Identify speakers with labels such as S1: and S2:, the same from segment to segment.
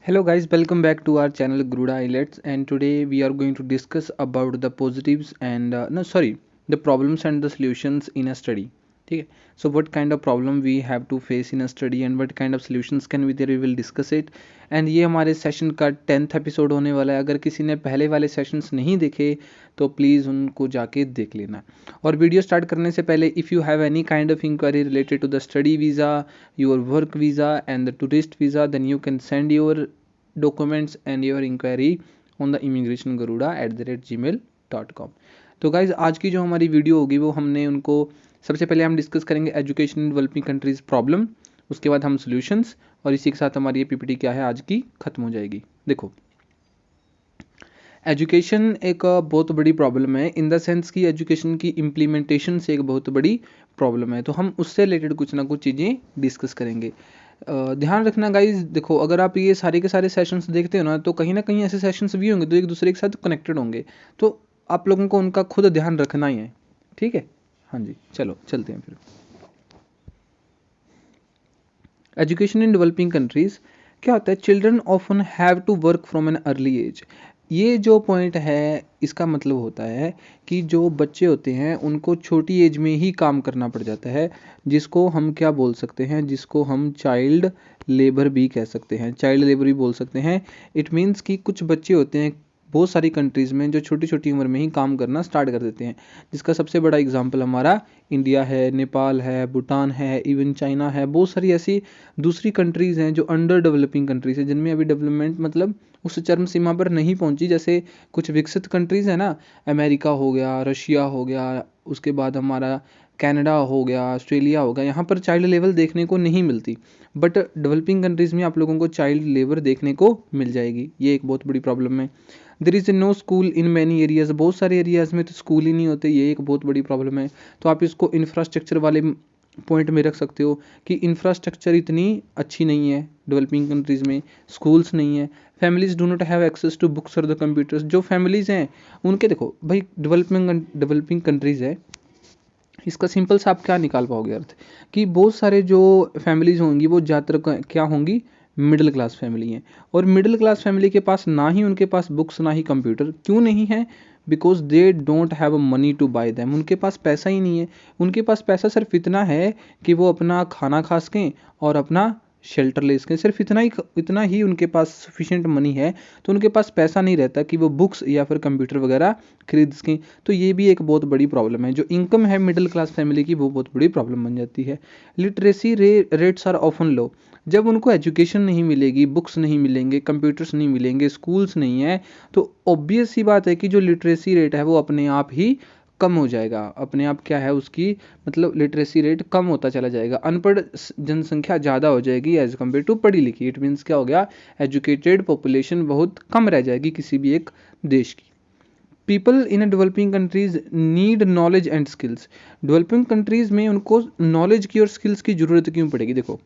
S1: Hello guys, welcome back to our channel Garuda Islets, and today we are going to discuss about the positives and the problems and the solutions in a study. ठीक है. So what kind of problem we have to face in a study and what kind of solutions can we there, we will discuss it. And ये हमारे session का 10th episode होने वाला है. अगर किसी ने पहले वाले सेशंस नहीं देखे तो प्लीज़ उनको जाके देख लेना. और वीडियो स्टार्ट करने से पहले if you have any kind of inquiry related to the study visa, your work visa and the tourist visa, then you can send your documents and your inquiry on the immigration@gmail.com. तो guys आज की जो हमारी video होगी वो हमने उनको सबसे पहले हम डिस्कस करेंगे education in developing countries problem, उसके बाद हम सॉल्यूशंस, और इसी के साथ हमारी ये पीपीटी क्या है आज की ख़त्म हो जाएगी. देखो, एजुकेशन एक बहुत बड़ी प्रॉब्लम है इन द सेंस कि एजुकेशन की इम्प्लीमेंटेशन से एक बहुत बड़ी प्रॉब्लम है. तो हम उससे रिलेटेड कुछ ना कुछ चीज़ें डिस्कस करेंगे. ध्यान रखना गाइज, देखो अगर आप ये सारे के सारे सेशंस देखते हो ना तो कहीं ना कहीं ऐसे सेशंस भी होंगे तो एक दूसरे के साथ कनेक्टेड होंगे, तो आप लोगों को उनका खुद ध्यान रखना ही है. ठीक है, हाँ जी, चलो चलते हैं फिर. एजुकेशन इन डेवलपिंग कंट्रीज क्या होता है? Children often have to work from an early age. ये जो पॉइंट है इसका मतलब होता है कि जो बच्चे होते हैं उनको छोटी एज में ही काम करना पड़ जाता है, जिसको हम क्या बोल सकते हैं, जिसको हम चाइल्ड लेबर भी कह सकते हैं, चाइल्ड लेबर भी बोल सकते हैं. इट मीन्स कि कुछ बच्चे होते हैं बहुत सारी कंट्रीज़ में जो छोटी छोटी उम्र में ही काम करना स्टार्ट कर देते हैं, जिसका सबसे बड़ा एग्जांपल हमारा इंडिया है, नेपाल है, भूटान है, इवन चाइना है. बहुत सारी ऐसी दूसरी कंट्रीज़ हैं जो अंडर डेवलपिंग कंट्रीज़ हैं, जिनमें अभी डेवलपमेंट मतलब उस चरम सीमा पर नहीं पहुंची. जैसे कुछ विकसित कंट्रीज़ है ना, अमेरिका हो गया, रशिया हो गया, उसके बाद हमारा कनाडा हो गया, ऑस्ट्रेलिया हो गया, यहाँ पर चाइल्ड लेबर देखने को नहीं मिलती. बट डेवलपिंग कंट्रीज़ में आप लोगों को चाइल्ड लेबर देखने को मिल जाएगी. ये एक बहुत बड़ी प्रॉब्लम है. There is no school in many areas. बहुत सारे एरियाज़ में तो स्कूल ही नहीं होते, ये एक बहुत बड़ी प्रॉब्लम है. तो आप इसको इंफ्रास्ट्रक्चर वाले पॉइंट में रख सकते हो कि इंफ्रास्ट्रक्चर इतनी अच्छी नहीं है डेवलपिंग कंट्रीज़ में, स्कूल्स नहीं है, families do not have access to books और द कंप्यूटर्स. जो फैमिलीज़ हैं उनके, देखो भाई डेवलपिंग कंट्रीज़ है, इसका सिंपल सा आप क्या निकाल पाओगे अर्थ, कि बहुत सारे जो फैमिलीज होंगी वो ज़्यादातर क्या होंगी, मिडिल क्लास फैमिली हैं. और मिडिल क्लास फैमिली के पास ना ही उनके पास बुक्स ना ही कंप्यूटर. क्यों नहीं है? Because they don't have money to buy them. उनके पास पैसा ही नहीं है. उनके पास पैसा सिर्फ इतना है कि वो अपना खाना खा सकें और अपना शेल्टर ले सकें. सिर्फ इतना ही उनके पास सफिशिएंट मनी है. तो उनके पास पैसा नहीं रहता कि वो बुक्स या फिर कंप्यूटर वगैरह खरीद सकें. तो ये भी एक बहुत बड़ी प्रॉब्लम है. जो इनकम है मिडिल क्लास फैमिली की वो बहुत बड़ी प्रॉब्लम बन जाती है. लिटरेसी रेट्स आर ऑफन लो. जब उनको एजुकेशन नहीं मिलेगी, बुक्स नहीं मिलेंगे, कंप्यूटर्स नहीं मिलेंगे, स्कूल्स नहीं है, तो ऑब्वियस सी बात है कि जो लिटरेसी रेट है वो अपने आप ही कम हो जाएगा. अपने आप क्या है उसकी मतलब लिटरेसी रेट कम होता चला जाएगा. अनपढ़ जनसंख्या ज़्यादा हो जाएगी एज कम्पेयर टू पढ़ी लिखी. इट मीन्स क्या हो गया, एजुकेटेड पॉपुलेशन बहुत कम रह जाएगी किसी भी एक देश की. People in developing countries need knowledge and skills. Developing countries में उनको नॉलेज की और स्किल्स की ज़रूरत क्यों पड़ेगी? देखो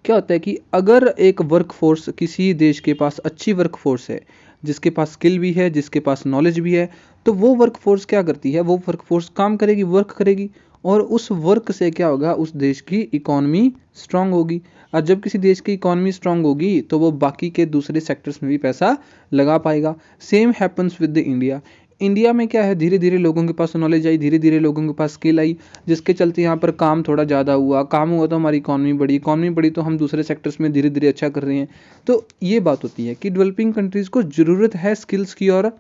S1: क्या होता है कि अगर एक वर्क फोर्स, किसी देश के पास अच्छी वर्क फोर्स है, जिसके पास स्किल भी है, जिसके पास नॉलेज भी है, तो वो वर्क फोर्स क्या करती है, वो वर्क फोर्स काम करेगी, वर्क करेगी, और उस वर्क से क्या होगा, उस देश की इकॉनमी स्ट्रांग होगी. और जब किसी देश की इकॉनमी स्ट्रांग होगी तो वो बाकी के दूसरे सेक्टर्स में भी पैसा लगा पाएगा. Same happens with the India. India में क्या है, धीरे धीरे लोगों के पास नॉलेज आई, धीरे धीरे लोगों के पास स्किल आई, जिसके चलते यहाँ पर काम थोड़ा ज़्यादा हुआ, काम हुआ तो हमारी इकॉनमी बढ़ी तो हम दूसरे सेक्टर्स में धीरे धीरे अच्छा कर रहे हैं. तो ये बात होती है कि डेवलपिंग कंट्रीज़ को ज़रूरत है स्किल्स की और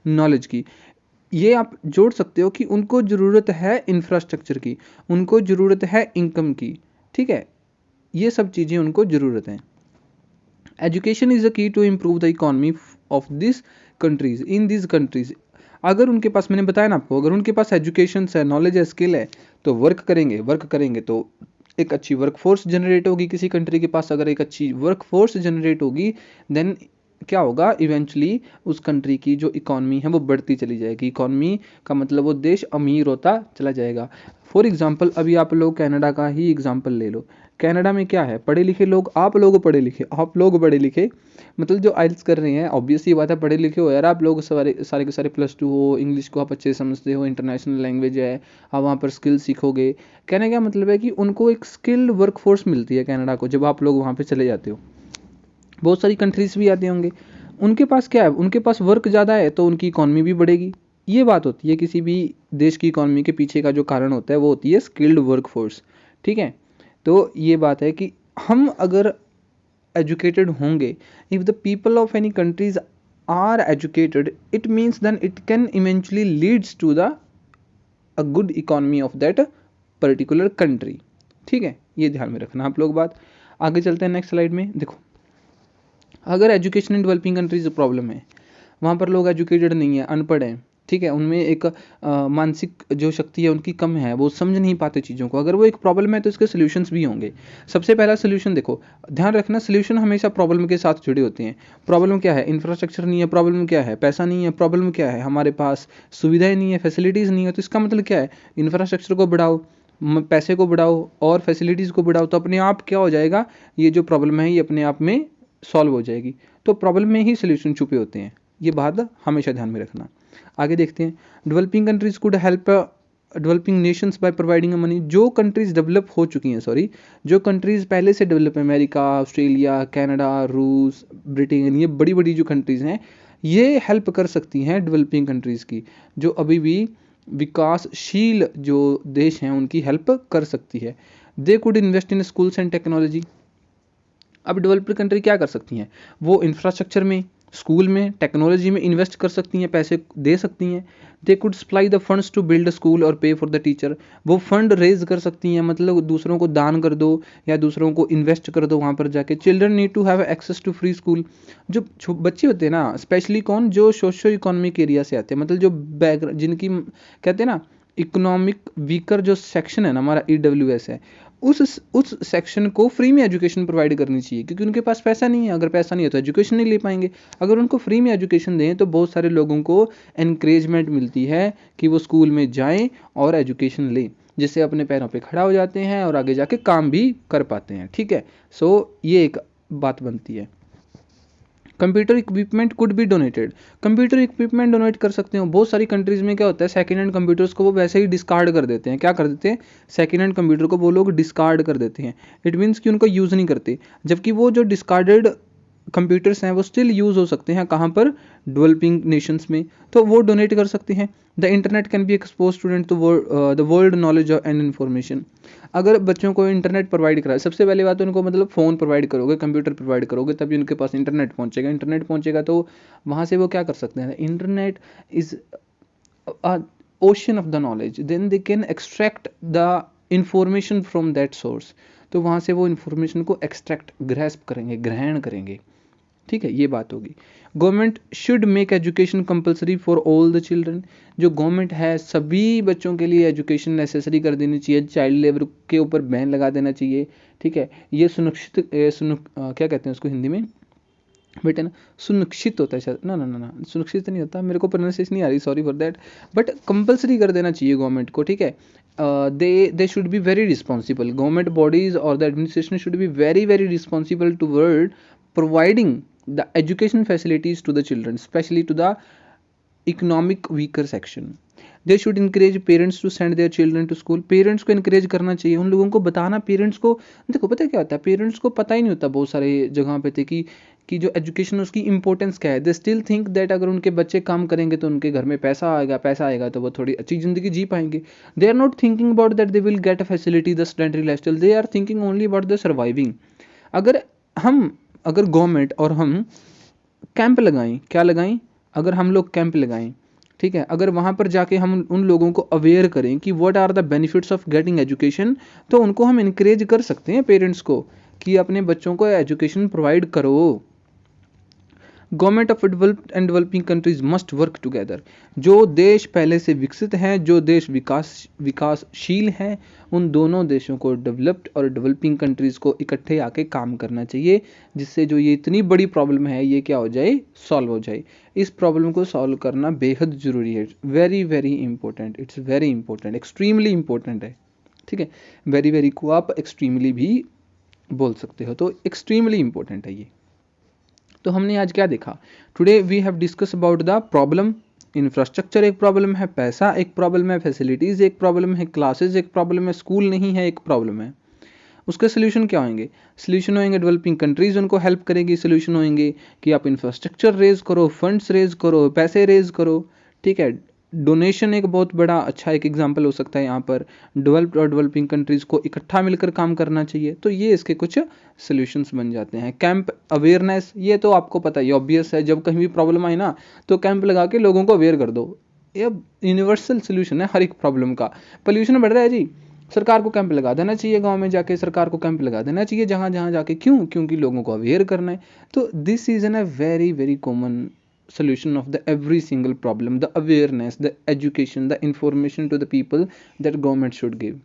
S1: नॉलेज की. ये आप जोड़ सकते हो कि उनको ज़रूरत है इंफ्रास्ट्रक्चर की, उनको ज़रूरत है इनकम की. ठीक है, ये सब चीज़ें उनको ज़रूरत हैं. Education is a key to improve the economy of this countries in this countries. अगर उनके पास, मैंने बताया ना आपको, अगर उनके पास एजुकेशन है, नॉलेज है, स्किल है, तो वर्क करेंगे तो एक अच्छी वर्क फोर्स जनरेट होगी. किसी कंट्री के पास अगर एक अच्छी वर्क फोर्स जनरेट होगी, देन क्या होगा, इवेंचुअली उस कंट्री की जो इकॉनमी है वो बढ़ती चली जाएगी. इकॉनमी का मतलब वो देश अमीर होता चला जाएगा. फॉर एग्जांपल अभी आप लोग कनाडा का ही एग्जांपल ले लो. कनाडा में क्या है, पढ़े लिखे लोग, आप लोग पढ़े लिखे मतलब जो आइल्स कर रहे हैं, ऑब्वियस ये बात है, पढ़े लिखे हो यार आप लोग, सारे सारे के सारे +2 हो, इंग्लिश को आप अच्छे से समझते हो, इंटरनेशनल लैंग्वेज है, आप वहाँ पर स्किल सीखोगे. कहने का मतलब है कि उनको एक स्किल्ड वर्कफोर्स मिलती है कनाडा को जब आप लोग वहाँ पे चले जाते हो. बहुत सारी कंट्रीज भी आते होंगे, उनके पास क्या है, उनके पास वर्क ज़्यादा है तो उनकी इकॉनमी भी बढ़ेगी। ये बात होती है किसी भी देश की इकॉनमी के पीछे का जो कारण होता है वो होती है स्किल्ड वर्क फोर्स। ठीक है, तो ये बात है कि हम अगर एजुकेटेड होंगे, if the people of any countries are educated, it means then it can eventually leads to the a good economy of that particular country. ठीक है, ये ध्यान में रखना आप लोग बात। आगे चलते हैं नेक्स्ट स्लाइड में। देखो, अगर education in developing countries problem है, वहाँ पर लोग एजुकेटेड नहीं है, अनपढ़ हैं, ठीक है, उनमें एक मानसिक जो शक्ति है उनकी कम है, वो समझ नहीं पाते चीज़ों को, अगर वो एक प्रॉब्लम है तो इसके सोल्यूशंस भी होंगे। सबसे पहला सोल्यूशन देखो, ध्यान रखना, सोल्यूशन हमेशा प्रॉब्लम के साथ जुड़े होते हैं। प्रॉब्लम क्या है, इंफ्रास्ट्रक्चर नहीं है, प्रॉब्लम क्या है, पैसा नहीं है, प्रॉब्लम क्या है, हमारे पास सुविधाएं नहीं है, फैसिलिटीज़ नहीं है। तो इसका मतलब क्या है, इंफ्रास्ट्रक्चर को बढ़ाओ, पैसे को बढ़ाओ और फैसिलिटीज़ को बढ़ाओ, तो अपने आप क्या हो जाएगा, ये जो प्रॉब्लम है ये अपने आप में सॉल्व हो जाएगी। तो प्रॉब्लम में ही सोल्यूशन छुपे होते हैं, ये बात हमेशा ध्यान में रखना। आगे देखते हैं, developing countries could help developing Nations by providing money. जो कंट्रीज डेवलप हो चुकी हैं, सॉरी, जो कंट्रीज पहले से डेवलप है, अमेरिका, ऑस्ट्रेलिया, कनाडा, रूस, ब्रिटेन, ये बड़ी बड़ी जो कंट्रीज हैं ये हेल्प कर सकती हैं डेवलपिंग कंट्रीज की, जो अभी भी विकासशील जो देश हैं उनकी हेल्प कर सकती है। They could invest in schools and technology. अब डेवलप्ड कंट्री क्या कर सकती हैं, वो इंफ्रास्ट्रक्चर में, स्कूल में, टेक्नोलॉजी में इन्वेस्ट कर सकती हैं, पैसे दे सकती हैं। They could supply the funds to build school और पे फॉर द टीचर। वो फंड रेज कर सकती हैं, मतलब दूसरों को दान कर दो या दूसरों को इन्वेस्ट कर दो वहाँ पर जाके। Children need to have access to free school. जो बच्चे होते हैं ना, स्पेशली कौन, जो सोशो इकोनॉमिक एरिया से आते हैं, मतलब जो बैकग्राउंड, जिनकी कहते हैं ना इकोनॉमिक वीकर जो सेक्शन है ना हमारा EWS है, उस सेक्शन को फ्री में एजुकेशन प्रोवाइड करनी चाहिए, क्योंकि उनके पास पैसा नहीं है, अगर पैसा नहीं है तो एजुकेशन नहीं ले पाएंगे। अगर उनको फ्री में एजुकेशन दें तो बहुत सारे लोगों को एनकरेजमेंट मिलती है कि वो स्कूल में जाएं और एजुकेशन लें, जिससे अपने पैरों पे खड़ा हो जाते हैं और आगे जाके काम भी कर पाते हैं। ठीक है, सो ये एक बात बनती है। Computer equipment could be donated. Computer equipment donate कर सकते हो। बहुत सारी कंट्रीज में क्या होता है, सेकेंड हैंड कंप्यूटर्स को वो वैसे ही डिस्कार्ड कर देते हैं। क्या कर देते हैं, सेकेंड हैंड कंप्यूटर को वो लोग डिस्कार्ड कर देते हैं। इट मीन्स कि उनको यूज़ नहीं करते, जबकि वो जो डिस्कार्डेड कंप्यूटर्स हैं वो स्टिल यूज़ हो सकते हैं, कहाँ पर, डेवलपिंग नेशंस में, तो वो डोनेट कर सकते हैं। The internet can be expose student to the world knowledge and information. अगर बच्चों को इंटरनेट प्रोवाइड करा, सबसे पहले बात उनको मतलब फ़ोन प्रोवाइड करोगे, कंप्यूटर प्रोवाइड करोगे, तभी उनके पास इंटरनेट पहुंचेगा। इंटरनेट पहुंचेगा तो वहाँ से वो क्या कर सकते हैं, internet is ocean of the knowledge, then they can extract the information from that source. तो वहाँ से वो इन्फॉर्मेशन को एक्सट्रैक्ट, ग्रैस्प करेंगे, ग्रहण करेंगे। ठीक है, ये बात होगी। Government should make education compulsory for all the children. जो गवर्नमेंट है सभी बच्चों के लिए एजुकेशन नेसेसरी कर देनी चाहिए, चाइल्ड लेबर के ऊपर बैन लगा देना चाहिए। ठीक है, ये क्या कहते हैं उसको हिंदी में बेटा ना, सुनिश्चित होता है शायद, ना सुनिश्चित नहीं होता, मेरे को प्रोनाउंसिएशन नहीं आ रही, sorry for that, but compulsory कर देना चाहिए गवर्नमेंट को। ठीक है, they should be very responsible, government bodies और the administration should be very very responsible toward providing the education facilities to the children, especially to the economic weaker section. They should encourage parents to send their children to school. Parents को encourage करना चाहिए, उन लोगों को बताना, parents को देखो पता है क्या होता है, पेरेंट्स को पता ही नहीं होता बहुत सारे जगह पे थे कि जो एजुकेशन उसकी इंपॉर्टेंस क्या है। दे स्टिल थिंक दैट अगर उनके बच्चे काम करेंगे तो उनके घर में पैसा आएगा तो वो थोड़ी अच्छी ज़िंदगी जी पाएंगे। They are not thinking about that they will get a facility, the standard lifestyle, they are thinking only about the surviving. अगर गवर्नमेंट और हम कैंप लगाएं, क्या लगाएं, अगर हम लोग कैंप लगाएं, ठीक है, अगर वहाँ पर जाके हम उन लोगों को अवेयर करें कि what are the benefits of getting education, तो उनको हम इनकरेज कर सकते हैं पेरेंट्स को कि अपने बच्चों को एजुकेशन प्रोवाइड करो। Government of developed and developing countries must work together. जो देश पहले से विकसित हैं, जो देश विकासशील हैं, उन दोनों देशों को, डेवलप्ड और डेवलपिंग कंट्रीज को इकट्ठे आके काम करना चाहिए, जिससे जो ये इतनी बड़ी प्रॉब्लम है ये क्या हो जाए, सॉल्व हो जाए। इस प्रॉब्लम को सॉल्व करना बेहद ज़रूरी है, very very important, it's very important, extremely important है। ठीक है, वेरी वेरी को आप एक्सट्रीमली भी बोल सकते हो, तो एक्सट्रीमली इंपॉर्टेंट है ये। तो हमने आज क्या देखा, today we have discuss about the problem. Infrastructure एक प्रॉब्लम है, पैसा एक प्रॉब्लम है, फैसिलिटीज़ एक प्रॉब्लम है, क्लासेस एक प्रॉब्लम है, स्कूल नहीं है एक प्रॉब्लम है। उसके सोल्यूशन क्या होंगे? सोल्यूशन होंगे डेवलपिंग कंट्रीज उनको हेल्प करेगी, सोल्यूशन होंगे कि आप इंफ्रास्ट्रक्चर रेज करो, फंड्स रेज करो, पैसे रेज करो, ठीक है। डोनेशन एक बहुत बड़ा अच्छा एक एग्जांपल हो सकता है यहाँ पर। डेवलप्ड और डेवलपिंग कंट्रीज को इकट्ठा मिलकर काम करना चाहिए, तो ये इसके कुछ सोल्यूशंस बन जाते हैं। कैंप अवेयरनेस, ये तो आपको पता ही ऑब्वियस है, जब कहीं भी प्रॉब्लम आए ना तो कैंप लगा के लोगों को अवेयर कर दो। ये यूनिवर्सल सोल्यूशन है हर एक प्रॉब्लम का। पोल्यूशन बढ़ रहा है जी, सरकार को कैंप लगा देना चाहिए, गांव में जाके सरकार को कैंप लगा देना चाहिए जहां जहां जाके। क्यों? क्योंकि लोगों को अवेयर करना है। तो this is an a very very common solution of the every single problem, the awareness, the education, the information to the people that government should give.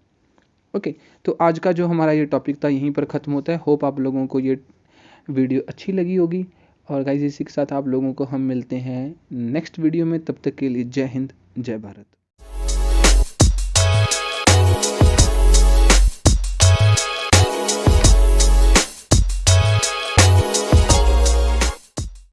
S1: Okay तो आज का जो हमारा ये टॉपिक था यहीं पर ख़त्म होता है। होप आप लोगों को ये वीडियो अच्छी लगी होगी। और गाइस इसी के साथ आप लोगों को हम मिलते हैं नेक्स्ट वीडियो में। तब तक के लिए जय हिंद, जय भारत।